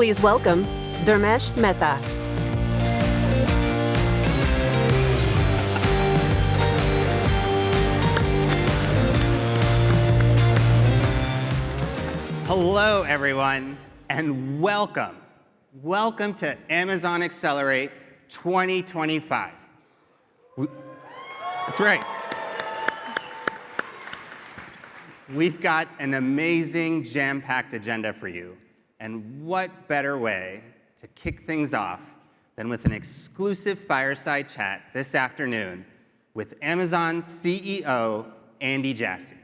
Please welcome Dharmesh Mehta. Hello, everyone, and welcome. Welcome to Amazon Accelerate 2025. That's right. We've got an amazing, jam-packed agenda for you. And what better way to kick things off than with an exclusive fireside chat this afternoon with Amazon CEO Andy Jassy.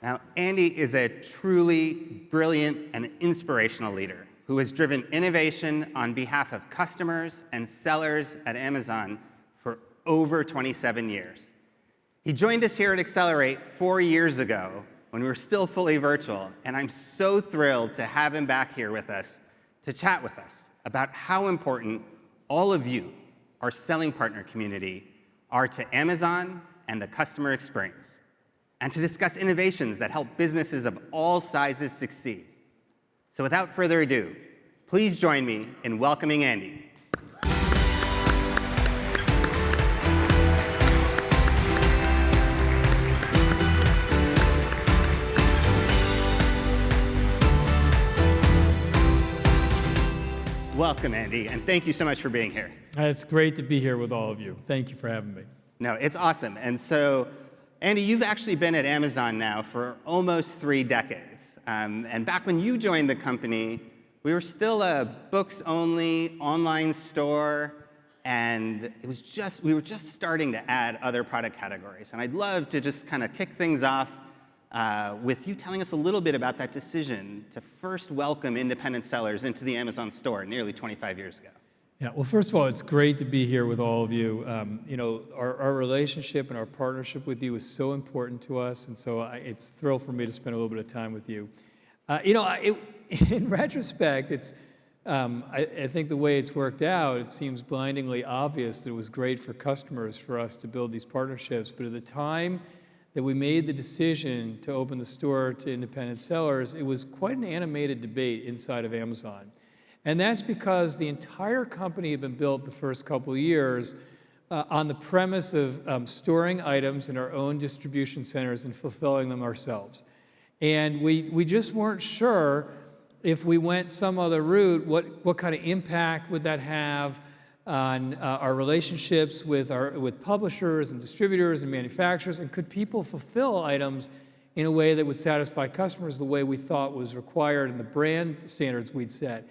Now, Andy is a truly brilliant and inspirational leader who has driven innovation on behalf of customers and sellers at Amazon for over 27 years. He joined us here at Accelerate 4 years ago when we were still fully virtual, and I'm so thrilled to have him back here with us to chat with us about how important all of you, our selling partner community, are to Amazon and the customer experience, and to discuss innovations that help businesses of all sizes succeed. So without further ado, please join me in welcoming Andy. Welcome, Andy, and thank you so much for being here. It's great to be here with all of you. Thank you for having me. No, it's awesome. And so, Andy, you've actually been at Amazon now for almost 3 decades. And back when you joined the company, we were still a books-only online store, and we were just starting to add other product categories. And I'd love to just kind of kick things off with you telling us a little bit about that decision to first welcome independent sellers into the Amazon store nearly 25 years ago. Yeah, well, first of all, it's great to be here with all of you. Our relationship and our partnership with you is so important to us, and so it's a thrill for me to spend a little bit of time with you. In retrospect, I think the way it's worked out, it seems blindingly obvious that it was great for customers for us to build these partnerships, but at the time that we made the decision to open the store to independent sellers, it was quite an animated debate inside of Amazon. And that's because the entire company had been built the first couple of years on the premise of storing items in our own distribution centers and fulfilling them ourselves. And we just weren't sure if we went some other route, what kind of impact would that have on our relationships with publishers and distributors and manufacturers, and could people fulfill items in a way that would satisfy customers the way we thought was required and the brand standards we'd set.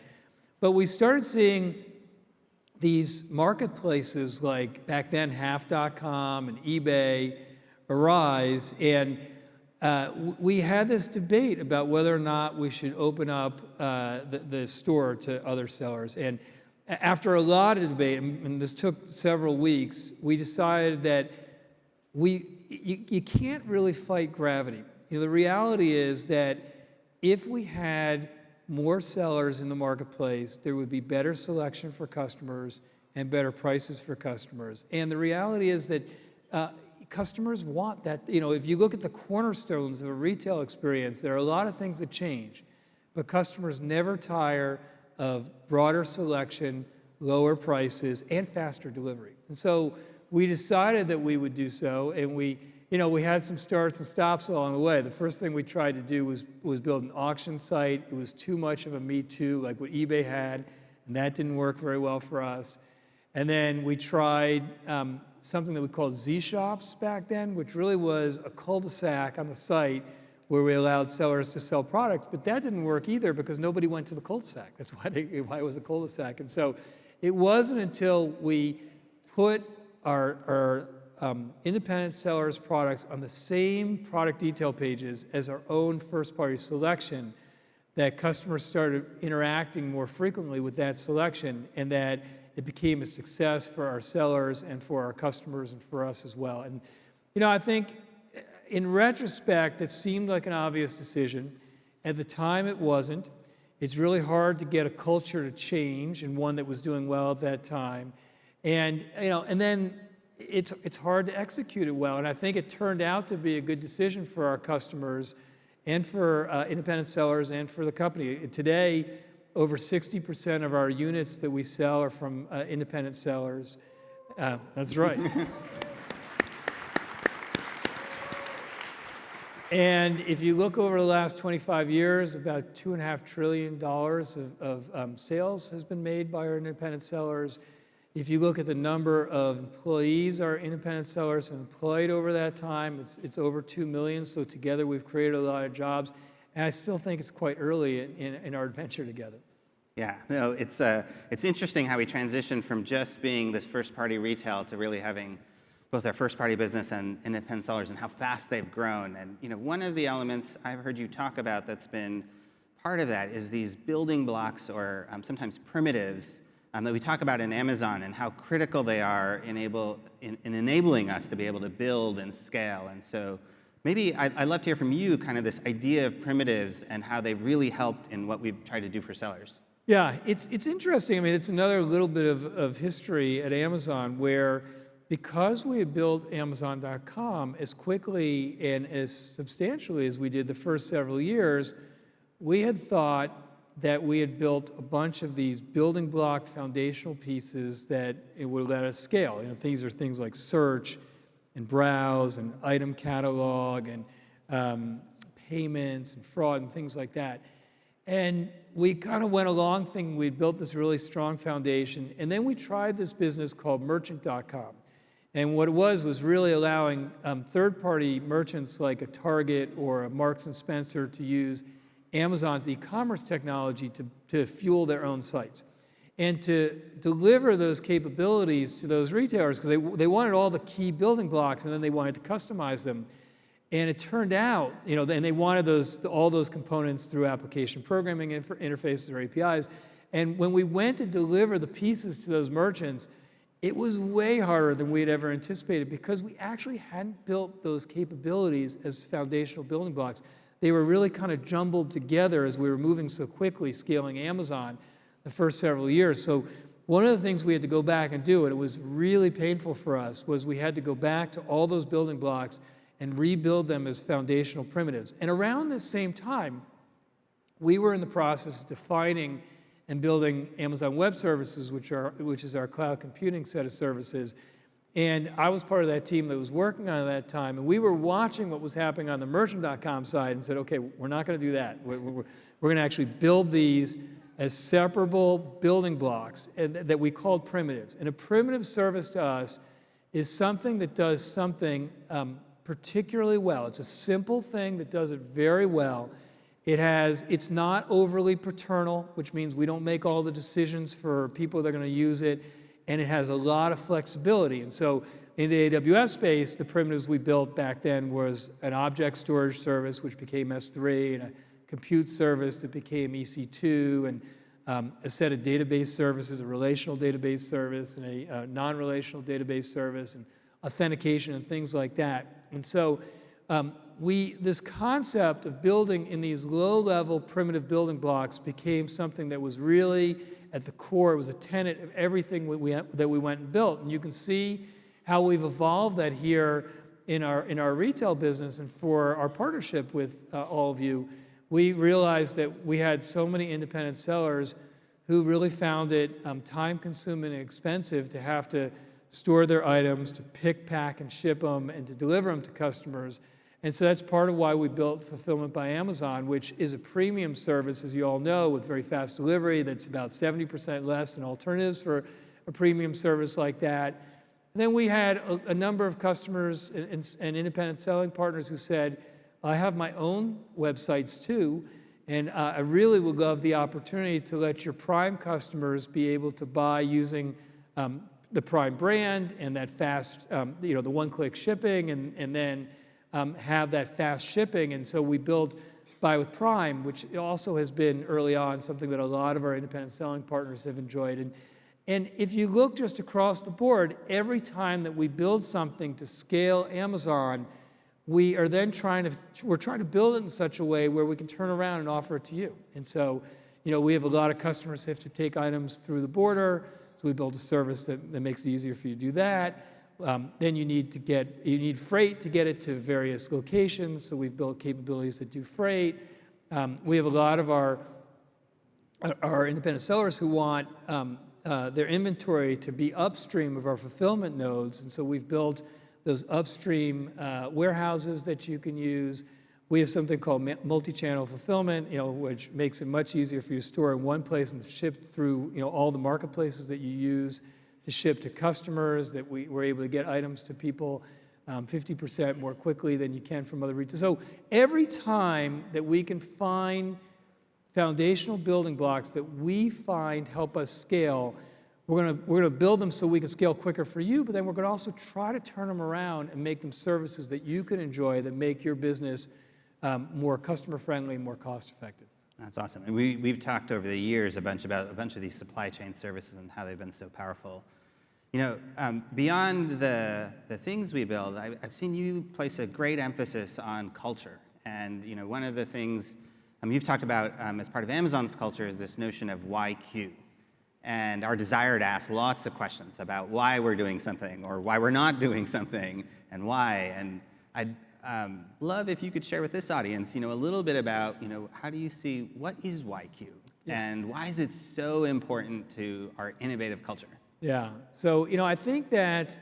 But we started seeing these marketplaces like back then half.com and eBay arise, and we had this debate about whether or not we should open up the store to other sellers. And after a lot of debate, and this took several weeks, we decided that you can't really fight gravity. The reality is that if we had more sellers in the marketplace, there would be better selection for customers and better prices for customers. And the reality is that customers want that. If you look at the cornerstones of a retail experience, there are a lot of things that change, but customers never tire of broader selection, lower prices, and faster delivery. And so we decided that we would do so, and we had some starts and stops along the way. The first thing we tried to do was build an auction site. It was too much of a Me Too, like what eBay had, and that didn't work very well for us. And then we tried something that we called Z-Shops back then, which really was a cul-de-sac on the site where we allowed sellers to sell products, but that didn't work either because nobody went to the cul-de-sac. That's why it was a cul-de-sac. And so it wasn't until we put our independent sellers' products on the same product detail pages as our own first-party selection that customers started interacting more frequently with that selection, and that it became a success for our sellers and for our customers and for us as well. And I think in retrospect, it seemed like an obvious decision. At the time, it wasn't. It's really hard to get a culture to change, and one that was doing well at that time. And then it's hard to execute it well. And I think it turned out to be a good decision for our customers and for independent sellers and for the company. Today, over 60% of our units that we sell are from independent sellers. That's right. And if you look over the last 25 years, about $2.5 trillion of sales has been made by our independent sellers. If you look at the number of employees our independent sellers have employed over that time, it's over 2 million. So together we've created a lot of jobs. And I still think it's quite early in our adventure together. Yeah, no, it's interesting how we transitioned from just being this first-party retail to really having both our first-party business and independent sellers, and how fast they've grown. And one of the elements I've heard you talk about that's been part of that is these building blocks, or sometimes primitives, that we talk about in Amazon, and how critical they are in enabling us to be able to build and scale. And so maybe I'd love to hear from you kind of this idea of primitives and how they've really helped in what we've tried to do for sellers. Yeah, it's interesting. I mean, it's another little bit of history at Amazon where, because we had built Amazon.com as quickly and as substantially as we did the first several years, we had thought that we had built a bunch of these building block foundational pieces that it would let us scale. These are things like search and browse and item catalog and payments and fraud and things like that. And we kind of went along thinking we'd built this really strong foundation, and then we tried this business called Merchant.com. And what it was really allowing third-party merchants like a Target or a Marks & Spencer to use Amazon's e-commerce technology to fuel their own sites and to deliver those capabilities to those retailers, because they wanted all the key building blocks, and then they wanted to customize them. And it turned out, and they wanted all those components through application programming interfaces or APIs. And when we went to deliver the pieces to those merchants, it was way harder than we had ever anticipated, because we actually hadn't built those capabilities as foundational building blocks. They were really kind of jumbled together as we were moving so quickly, scaling Amazon the first several years. So one of the things we had to go back and do, and it was really painful for us, was we had to go back to all those building blocks and rebuild them as foundational primitives. And around this same time, we were in the process of defining and building Amazon Web Services, which is our cloud computing set of services. And I was part of that team that was working on it at that time. And we were watching what was happening on the Merchant.com side and said, okay, we're not going to do that. We're going to actually build these as separable building blocks that we called primitives. And a primitive service to us is something that does something particularly well. It's a simple thing that does it very well. It's not overly paternal, which means we don't make all the decisions for people that are going to use it, and it has a lot of flexibility. And so in the AWS space, the primitives we built back then was an object storage service, which became S3, and a compute service that became EC2, and a set of database services, a relational database service, and a non-relational database service, and authentication and things like that. And so this concept of building in these low-level primitive building blocks became something that was really at the core. It was a tenet of everything that we went and built. And you can see how we've evolved that here in our retail business. And for our partnership with all of you, we realized that we had so many independent sellers who really found it time-consuming and expensive to have to store their items, to pick, pack, and ship them, and to deliver them to customers. And so that's part of why we built Fulfillment by Amazon, which is a premium service, as you all know, with very fast delivery that's about 70% less than alternatives for a premium service like that. And then we had a number of customers and independent selling partners who said, I have my own websites too, and I really would love the opportunity to let your Prime customers be able to buy using the Prime brand and that fast, the one-click shipping, and then have that fast shipping. And so we built Buy with Prime, which also has been early on something that a lot of our independent selling partners have enjoyed. And if you look just across the board, every time that we build something to scale Amazon, we're trying to build it in such a way where we can turn around and offer it to you. And so, we have a lot of customers who have to take items through the border, so we built a service that makes it easier for you to do that. Then you need freight to get it to various locations. So we've built capabilities that do freight. We have a lot of our independent sellers who want their inventory to be upstream of our fulfillment nodes, and so we've built those upstream warehouses that you can use. We have something called multi-channel fulfillment, which makes it much easier for you to store in one place and ship through, all the marketplaces that you use to ship to customers. That we're able to get items to people 50% more quickly than you can from other retailers. So every time that we can find foundational building blocks that we find help us scale, we're gonna build them so we can scale quicker for you, but then we're gonna also try to turn them around and make them services that you can enjoy, that make your business more customer friendly, more cost effective. That's awesome. And we've talked over the years about a bunch of these supply chain services and how they've been so powerful. Beyond the things we build, I've seen you place a great emphasis on culture. And one of the things you've talked about as part of Amazon's culture is this notion of YQ, and our desire to ask lots of questions about why we're doing something or why we're not doing something and why. And I'd love if you could share with this audience, a little bit about, how do you see what is YQ and why is it so important to our innovative culture? Yeah. So, I think that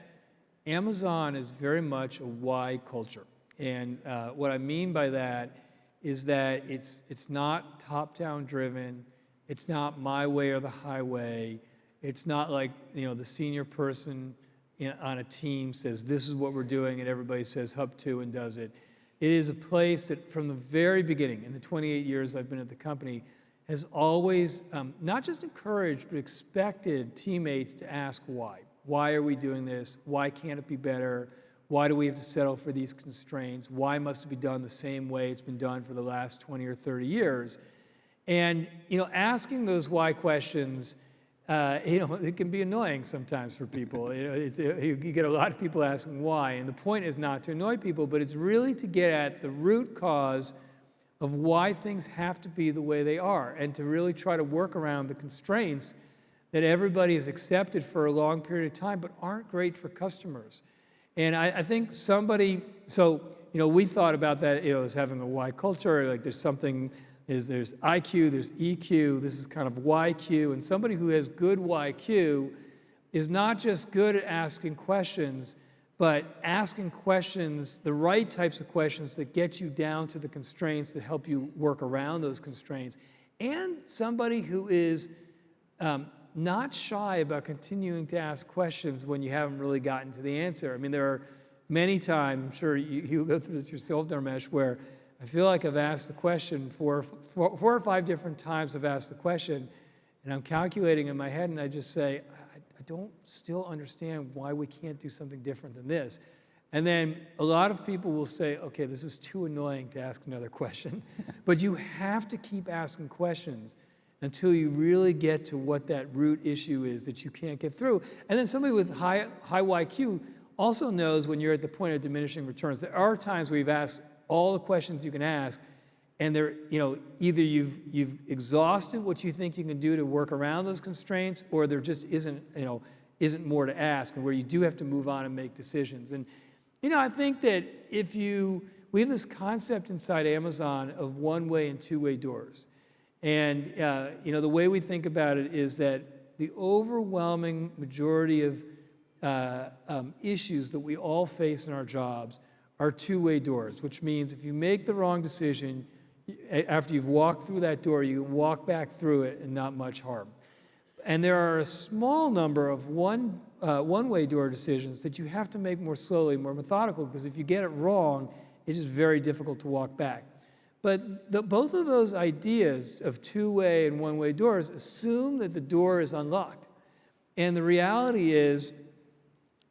Amazon is very much a why culture, and what I mean by that is that it's not top-down driven. It's not my way or the highway. It's not like, the senior person on a team says, this is what we're doing, and everybody says hub to and does it. It is a place that from the very beginning, in the 28 years I've been at the company, has always not just encouraged, but expected teammates to ask why. Why are we doing this? Why can't it be better? Why do we have to settle for these constraints? Why must it be done the same way it's been done for the last 20 or 30 years? And, asking those why questions, it can be annoying sometimes for people. You get a lot of people asking why, and the point is not to annoy people, but it's really to get at the root cause of why things have to be the way they are, and to really try to work around the constraints that everybody has accepted for a long period of time, but aren't great for customers. And I think we thought about that, as having a why culture, like there's IQ, there's EQ, this is kind of YQ, and somebody who has good YQ is not just good at asking questions, but asking questions, the right types of questions that get you down to the constraints that help you work around those constraints, and somebody who is not shy about continuing to ask questions when you haven't really gotten to the answer. I mean, there are many times, I'm sure you go through this yourself, Dharmesh, where I feel like I've asked the question four or five different times. I've asked the question, and I'm calculating in my head, and I just say, I don't still understand why we can't do something different than this. And then a lot of people will say, okay, this is too annoying to ask another question. But you have to keep asking questions until you really get to what that root issue is that you can't get through. And then somebody with high YQ also knows when you're at the point of diminishing returns. There are times where you've asked all the questions you can ask, and they're, either you've exhausted what you think you can do to work around those constraints, or there just isn't more to ask, and where you do have to move on and make decisions. And I think that we have this concept inside Amazon of one-way and two-way doors. And the way we think about it is that the overwhelming majority of issues that we all face in our jobs are two-way doors, which means if you make the wrong decision, after you've walked through that door, you can walk back through it and not much harm. And there are a small number of one-way door decisions that you have to make more slowly, more methodical, because if you get it wrong, it's just very difficult to walk back. But both of those ideas of two-way and one-way doors assume that the door is unlocked. And the reality is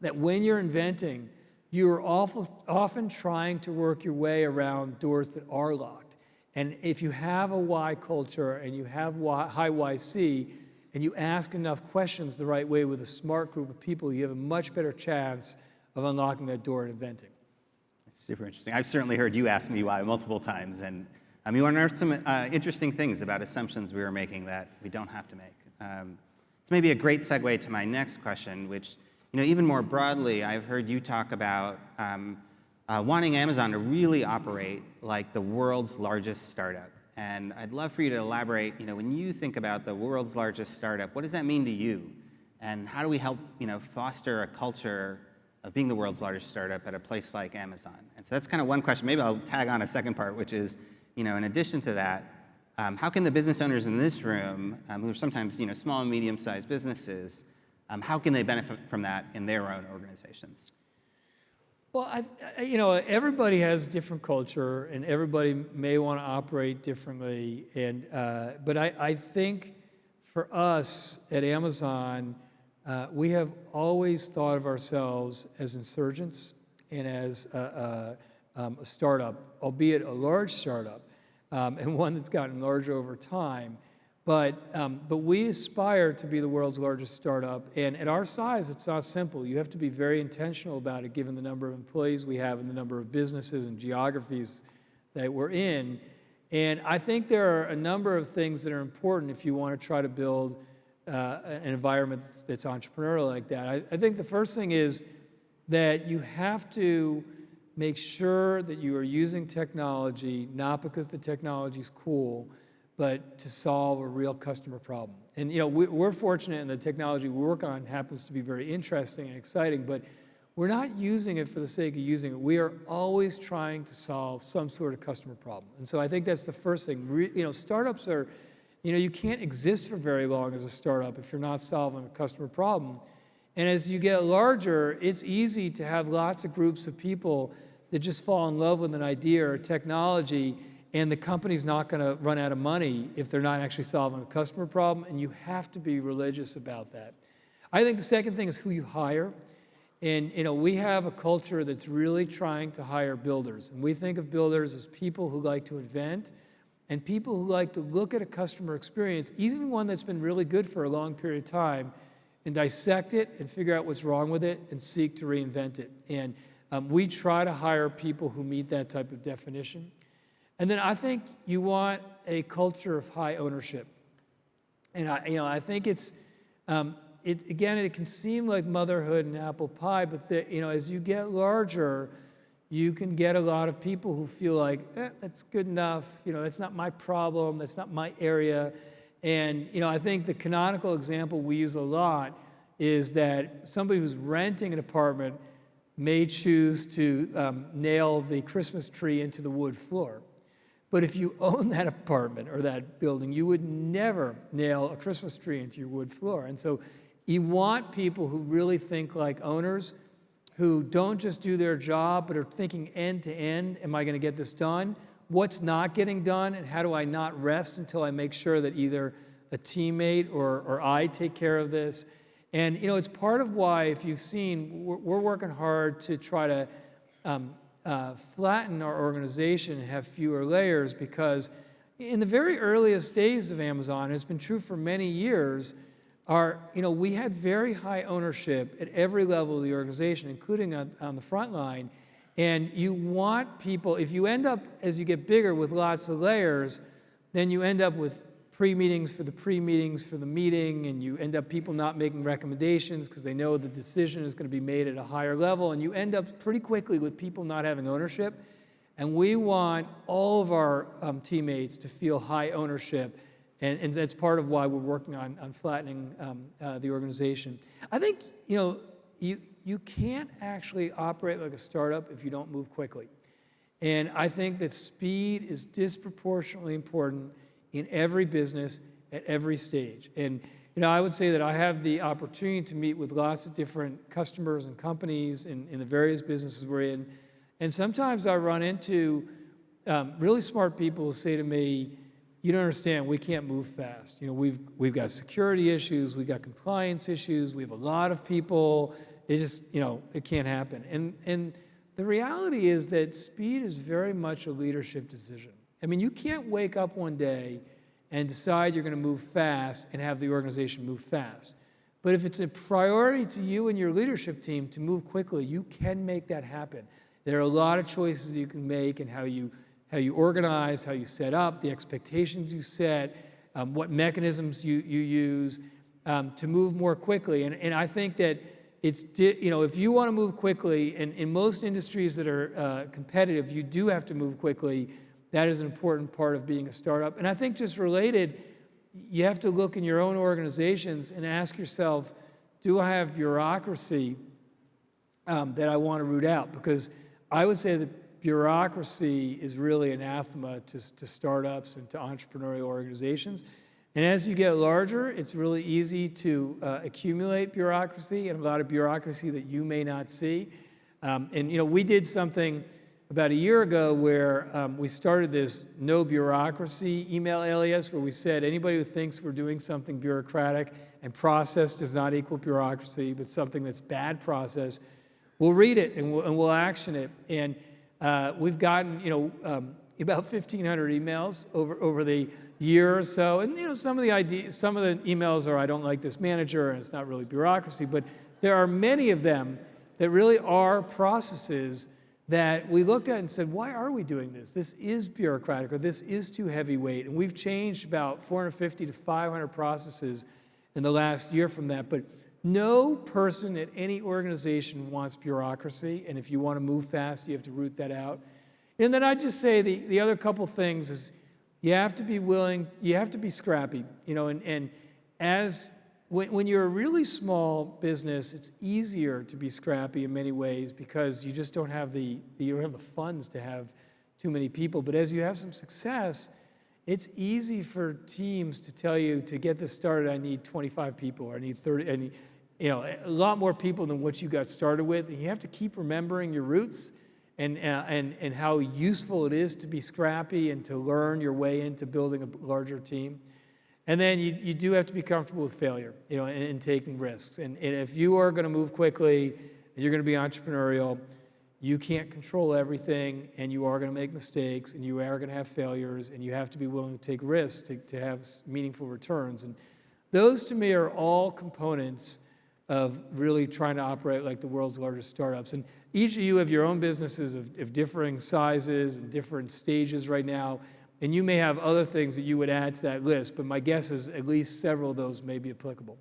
that when you're inventing, you are often trying to work your way around doors that are locked. And if you have a Y culture and you have high YC, and you ask enough questions the right way with a smart group of people, you have a much better chance of unlocking that door and inventing. Super interesting. I've certainly heard you ask me why multiple times, and you unearthed some interesting things about assumptions we were making that we don't have to make. It's maybe a great segue to my next question, which, even more broadly, I've heard you talk about wanting Amazon to really operate like the world's largest startup. And I'd love for you to elaborate, when you think about the world's largest startup, what does that mean to you? And how do we help, foster a culture of being the world's largest startup at a place like Amazon? And so that's kind of one question. Maybe I'll tag on a second part, which is, in addition to that, how can the business owners in this room, who are sometimes, small and medium-sized businesses, how can they benefit from that in their own organizations? Well, everybody has different culture, and everybody may want to operate differently. And but I think for us at Amazon, we have always thought of ourselves as insurgents and as a startup, albeit a large startup, and one that's gotten larger over time. But we aspire to be the world's largest startup, and at our size, it's not simple. You have to be very intentional about it, given the number of employees we have and the number of businesses and geographies that we're in. And I think there are a number of things that are important if you want to try to build an environment that's entrepreneurial like that. I think the first thing is that you have to make sure that you are using technology, not because the technology is cool, but to solve a real customer problem. And we're fortunate, and the technology we work on happens to be very interesting and exciting, but we're not using it for the sake of using it. We are always trying to solve some sort of customer problem. And so I think that's the first thing. Startups are, you can't exist for very long as a startup if you're not solving a customer problem. And as you get larger, it's easy to have lots of groups of people that just fall in love with an idea or technology, and the company's not going to run out of money if they're not actually solving a customer problem, and you have to be religious about that. I think the second thing is who you hire. And we have a culture that's really trying to hire builders. And we think of builders as people who like to invent and people who like to look at a customer experience, even one that's been really good for a long period of time, and dissect it and figure out what's wrong with it and seek to reinvent it. And we try to hire people who meet that type of definition. And then I think you want a culture of high ownership. And I think it's, again, it can seem like motherhood and apple pie, but as you get larger, you can get a lot of people who feel like, that's good enough, that's not my problem, that's not my area. And I think the canonical example we use a lot is that somebody who's renting an apartment may choose to nail the Christmas tree into the wood floor. But if you own that apartment or that building, you would never nail a Christmas tree into your wood floor. And so you want people who really think like owners, who don't just do their job, but are thinking end to end, am I going to get this done? What's not getting done, and how do I not rest until I make sure that either a teammate or I take care of this? And it's part of why, if you've seen, we're working hard to try to flatten our organization and have fewer layers, because in the very earliest days of Amazon, it's been true for many years, we had very high ownership at every level of the organization, including on the front line. And you want people, if you end up, as you get bigger, with lots of layers, then you end up with pre-meetings for the meeting, and you end up people not making recommendations because they know the decision is going to be made at a higher level, and you end up pretty quickly with people not having ownership. And we want all of our teammates to feel high ownership, and that's part of why we're working on flattening the organization. I think you can't actually operate like a startup if you don't move quickly. And I think that speed is disproportionately important in every business at every stage. And I would say that I have the opportunity to meet with lots of different customers and companies in the various businesses we're in. And sometimes I run into really smart people who say to me, you don't understand, we can't move fast. We've got security issues, we've got compliance issues, we have a lot of people. It just, it can't happen. And the reality is that speed is very much a leadership decision. I mean, you can't wake up one day and decide you're going to move fast and have the organization move fast. But if it's a priority to you and your leadership team to move quickly, you can make that happen. There are a lot of choices you can make in how you organize, how you set up, the expectations you set, what mechanisms you use to move more quickly. And I think that if you want to move quickly, and in most industries that are competitive, you do have to move quickly. That is an important part of being a startup. And I think just related, you have to look in your own organizations and ask yourself, do I have bureaucracy that I want to root out? Because I would say that bureaucracy is really anathema to startups and to entrepreneurial organizations. And as you get larger, it's really easy to accumulate bureaucracy, and a lot of bureaucracy that you may not see. We did something about a year ago where we started this no bureaucracy email alias, where we said anybody who thinks we're doing something bureaucratic, and process does not equal bureaucracy, but something that's bad process, we'll read it and we'll action it. And we've gotten about 1,500 emails over the year or so. And some of the emails are, I don't like this manager, and it's not really bureaucracy, but there are many of them that really are processes that we looked at and said, why are we doing this? This is bureaucratic, or this is too heavyweight. And we've changed about 450 to 500 processes in the last year from that. But no person at any organization wants bureaucracy, and if you want to move fast, you have to root that out. And then I'd just say the other couple things is you have to be willing, you have to be scrappy, and as when you're a really small business, it's easier to be scrappy in many ways because you just don't have the funds to have too many people. But as you have some success, it's easy for teams to tell you, to get this started, I need 25 people, or I need 30, and a lot more people than what you got started with. And you have to keep remembering your roots and how useful it is to be scrappy and to learn your way into building a larger team. And then you do have to be comfortable with failure, and taking risks. And if you are going to move quickly, and you're going to be entrepreneurial, you can't control everything, and you are going to make mistakes, and you are going to have failures, and you have to be willing to take risks to have meaningful returns. And those, to me, are all components of really trying to operate like the world's largest startups. And each of you have your own businesses of differing sizes and different stages right now. And you may have other things that you would add to that list, but my guess is at least several of those may be applicable.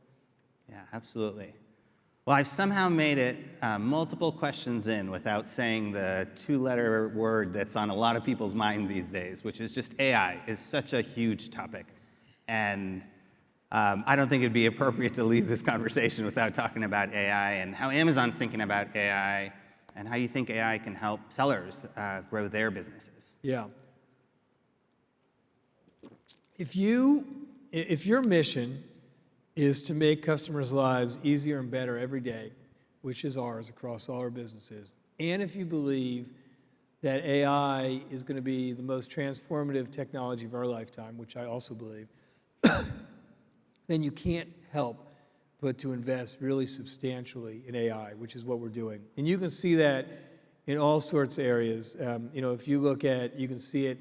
Yeah, absolutely. Well, I've somehow made it multiple questions in without saying the two-letter word that's on a lot of people's mind these days, which is just AI. Is such a huge topic. And I don't think it'd be appropriate to leave this conversation without talking about AI and how Amazon's thinking about AI and how you think AI can help sellers grow their businesses. Yeah. If your mission is to make customers' lives easier and better every day, which is ours across all our businesses, and if you believe that AI is going to be the most transformative technology of our lifetime, which I also believe, then you can't help but to invest really substantially in AI, which is what we're doing. And you can see that in all sorts of areas. If you look at, you can see it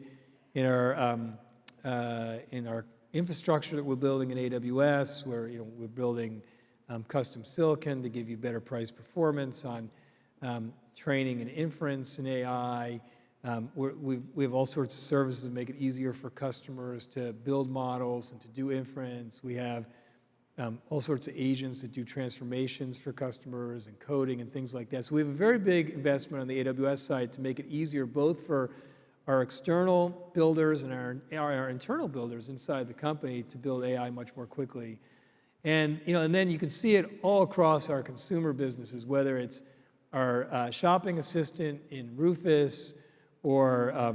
in our infrastructure that we're building in AWS, where we're building custom silicon to give you better price performance on training and inference in AI. We have all sorts of services that make it easier for customers to build models and to do inference. We have all sorts of agents that do transformations for customers and coding and things like that. So we have a very big investment on the AWS side to make it easier both for our external builders and our internal builders inside the company to build AI much more quickly. And then you can see it all across our consumer businesses, whether it's our shopping assistant in Rufus, or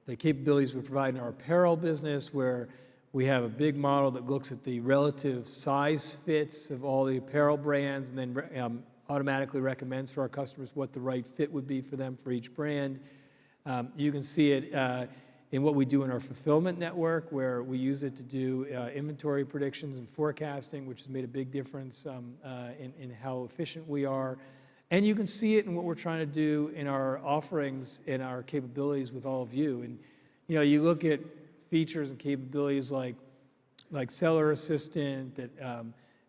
the capabilities we provide in our apparel business, where we have a big model that looks at the relative size fits of all the apparel brands, and then automatically recommends for our customers what the right fit would be for them for each brand. You can see it in what we do in our fulfillment network, where we use it to do inventory predictions and forecasting, which has made a big difference in how efficient we are. And you can see it in what we're trying to do in our offerings and our capabilities with all of you. And you look at features and capabilities like Seller Assistant,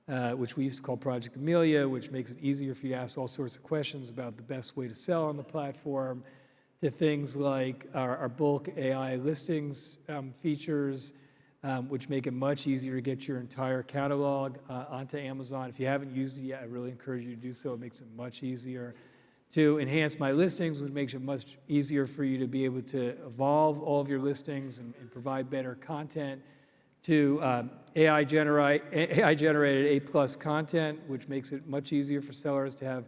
which we used to call Project Amelia, which makes it easier for you to ask all sorts of questions about the best way to sell on the platform, to things like our bulk AI listings features, which make it much easier to get your entire catalog onto Amazon. If you haven't used it yet, I really encourage you to do so. It makes it much easier. To enhance my listings, which makes it much easier for you to be able to evolve all of your listings and provide better content. To AI-generated A+ content, which makes it much easier for sellers to have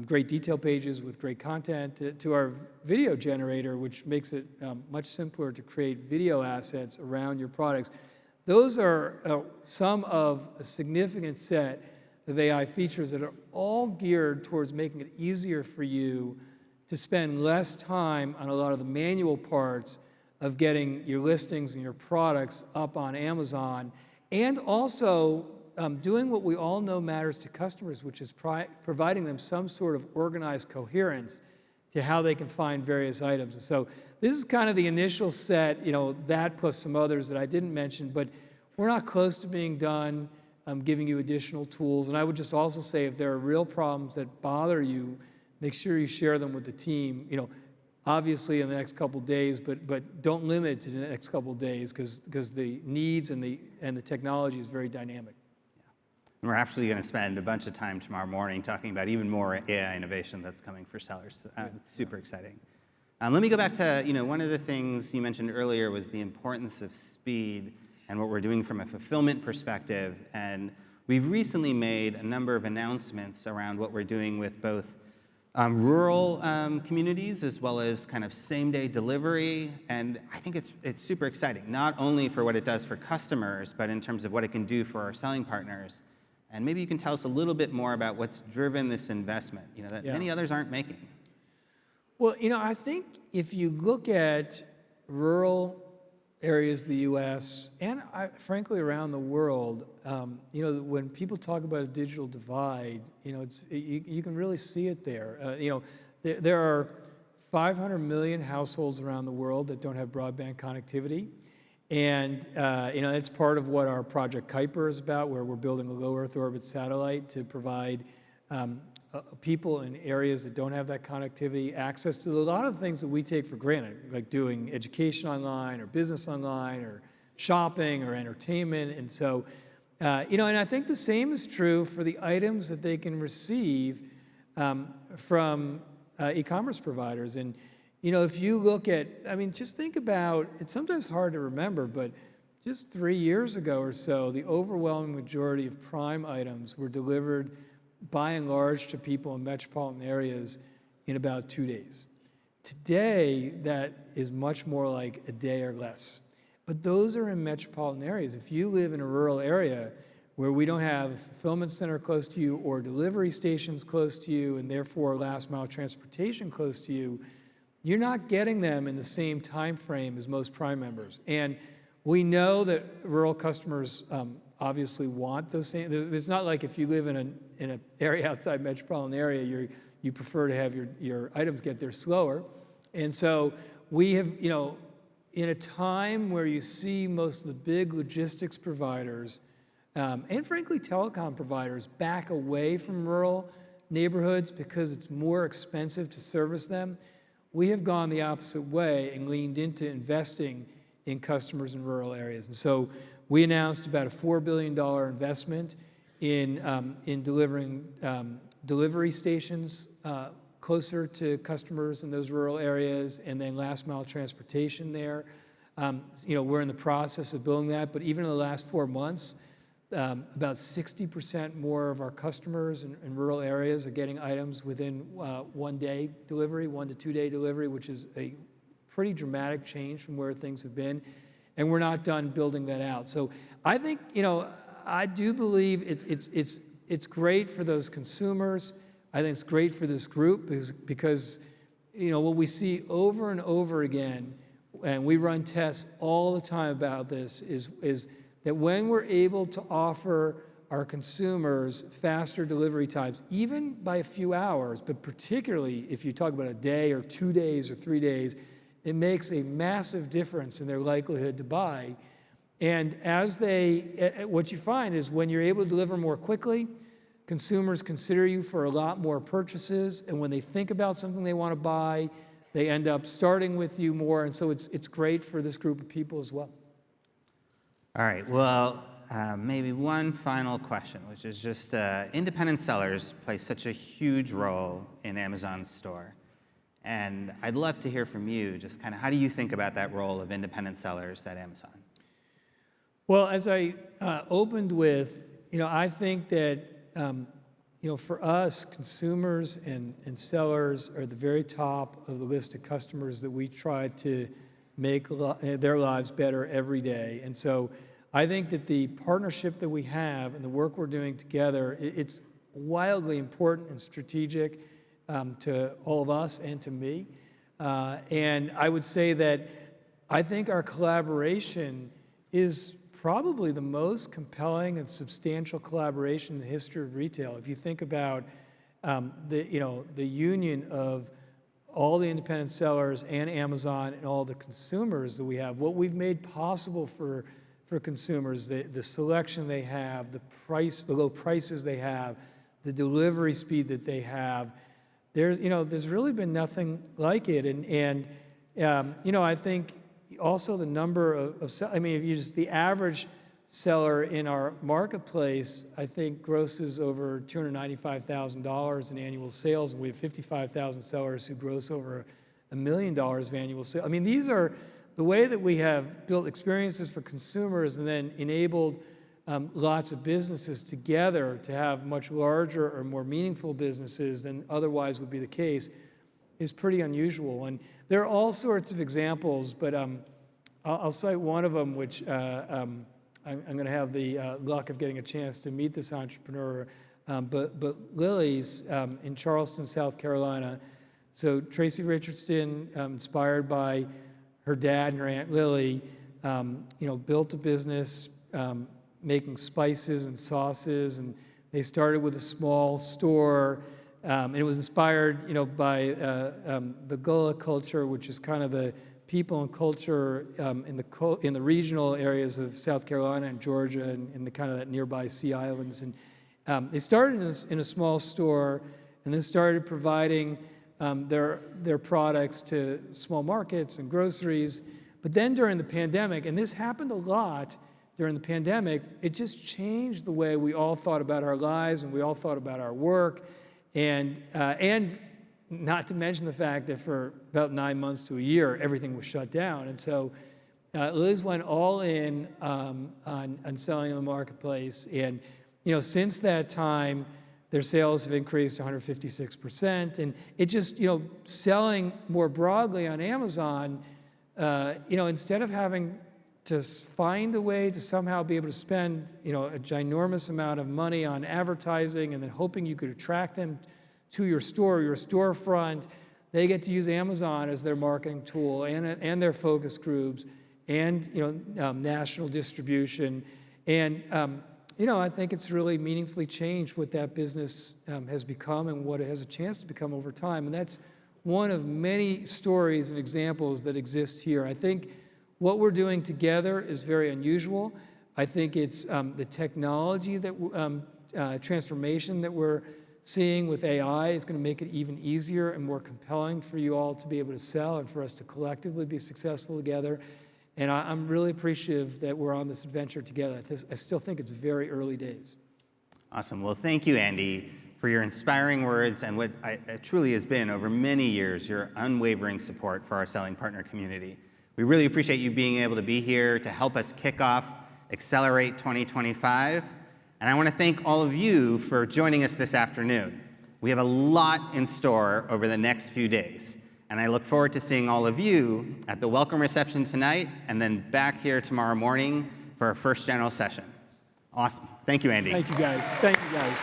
great detail pages with great content, to our video generator, which makes it much simpler to create video assets around your products. Those are some of a significant set of AI features that are all geared towards making it easier for you to spend less time on a lot of the manual parts of getting your listings and your products up on Amazon, and also doing what we all know matters to customers, which is providing them some sort of organized coherence to how they can find various items. And so this is kind of the initial set, that plus some others that I didn't mention, but we're not close to being done. I'm giving you additional tools. And I would just also say, if there are real problems that bother you, make sure you share them with the team, obviously in the next couple of days, but don't limit it to the next couple of days, because the needs and the technology is very dynamic. And we're actually going to spend a bunch of time tomorrow morning talking about even more AI innovation that's coming for sellers. It's super exciting. Let me go back to, one of the things you mentioned earlier was the importance of speed and what we're doing from a fulfillment perspective. And we've recently made a number of announcements around what we're doing with both rural communities as well as kind of same-day delivery. And I think it's super exciting, not only for what it does for customers, but in terms of what it can do for our selling partners. And maybe you can tell us a little bit more about what's driven this investment, that many others aren't making. Well, I think if you look at rural areas of the U.S. and frankly around the world, when people talk about a digital divide, you can really see it there. There are 500 million households around the world that don't have broadband connectivity. And it's part of what our Project Kuiper is about, where we're building a low Earth orbit satellite to provide people in areas that don't have that connectivity access to a lot of things that we take for granted, like doing education online or business online or shopping or entertainment. And so, and I think the same is true for the items that they can receive from e-commerce providers. And if you look at, just think about, it's sometimes hard to remember, but just 3 years ago or so, the overwhelming majority of Prime items were delivered by and large to people in metropolitan areas in about 2 days. Today, that is much more like a day or less. But those are in metropolitan areas. If you live in a rural area where we don't have a fulfillment center close to you or delivery stations close to you, and therefore last mile transportation close to you, you're not getting them in the same time frame as most Prime members. And we know that rural customers obviously want those same. It's not like if you live in an area outside metropolitan area, you prefer to have your items get there slower. And so we have, in a time where you see most of the big logistics providers and frankly telecom providers back away from rural neighborhoods because it's more expensive to service them, we have gone the opposite way and leaned into investing in customers in rural areas. And so we announced about a $4 billion investment in delivering delivery stations closer to customers in those rural areas, and then last mile transportation there. We're in the process of building that, but even in the last 4 months, about 60% more of our customers in rural areas are getting items within 1 day delivery, 1 to 2 day delivery, which is a pretty dramatic change from where things have been. And we're not done building that out. So I think, I do believe it's great for those consumers. I think it's great for this group because what we see over and over again, and we run tests all the time about this, is that when we're able to offer our consumers faster delivery times, even by a few hours, but particularly if you talk about a day or 2 days or 3 days, it makes a massive difference in their likelihood to buy. And what you find is when you're able to deliver more quickly, consumers consider you for a lot more purchases, and when they think about something they want to buy, they end up starting with you more, and so it's great for this group of people as well. All right, well, maybe one final question, which is just independent sellers play such a huge role in Amazon's store. And I'd love to hear from you, just kind of how do you think about that role of independent sellers at Amazon? Well, as I opened with, I think that, for us, consumers and sellers are at the very top of the list of customers that we try to make their lives better every day. And so I think that the partnership that we have and the work we're doing together, it's wildly important and strategic to all of us and to me. And I would say that I think our collaboration is probably the most compelling and substantial collaboration in the history of retail. If you think about the union of all the independent sellers and Amazon and all the consumers that we have, what we've made possible for consumers, the selection they have, the low prices they have, the delivery speed that they have, there's really been nothing like it. And I think also the number of if you just the average seller in our marketplace, I think grosses over $295,000 in annual sales, and we have 55,000 sellers who gross over $1 million of annual sales. I mean, these are the way that we have built experiences for consumers and then enabled lots of businesses together to have much larger or more meaningful businesses than otherwise would be the case is pretty unusual. And there are all sorts of examples, but I'll cite one of them, which I'm going to have the luck of getting a chance to meet this entrepreneur. But Lily's in Charleston, South Carolina. So Tracy Richardson, inspired by her dad and her Aunt Lily, built a business making spices and sauces, and they started with a small store. And it was inspired, by the Gullah culture, which is kind of the people and culture in the regional areas of South Carolina and Georgia and in the kind of that nearby Sea Islands. And they started in a small store, and then started providing their products to small markets and groceries. But then during the pandemic, and this happened a lot during the pandemic, it just changed the way we all thought about our lives and we all thought about our work. And not to mention the fact that for about 9 months to a year, everything was shut down. And so Liz went all in on selling in the marketplace. And since that time, their sales have increased 156%. And it just, selling more broadly on Amazon, instead of having to find a way to somehow be able to spend, a ginormous amount of money on advertising and then hoping you could attract them to your store, your storefront, they get to use Amazon as their marketing tool and their focus groups and, national distribution. And, I think it's really meaningfully changed what that business has become and what it has a chance to become over time. And that's one of many stories and examples that exist here. I think what we're doing together is very unusual. I think it's the technology that transformation that we're seeing with AI is going to make it even easier and more compelling for you all to be able to sell and for us to collectively be successful together. And I'm really appreciative that we're on this adventure together. I still think it's very early days. Awesome. Well, thank you, Andy, for your inspiring words and what it truly has been over many years, your unwavering support for our selling partner community. We really appreciate you being able to be here to help us kick off Accelerate 2025. And I want to thank all of you for joining us this afternoon. We have a lot in store over the next few days. And I look forward to seeing all of you at the welcome reception tonight and then back here tomorrow morning for our first general session. Awesome. Thank you, Andy. Thank you, guys. Thank you, guys.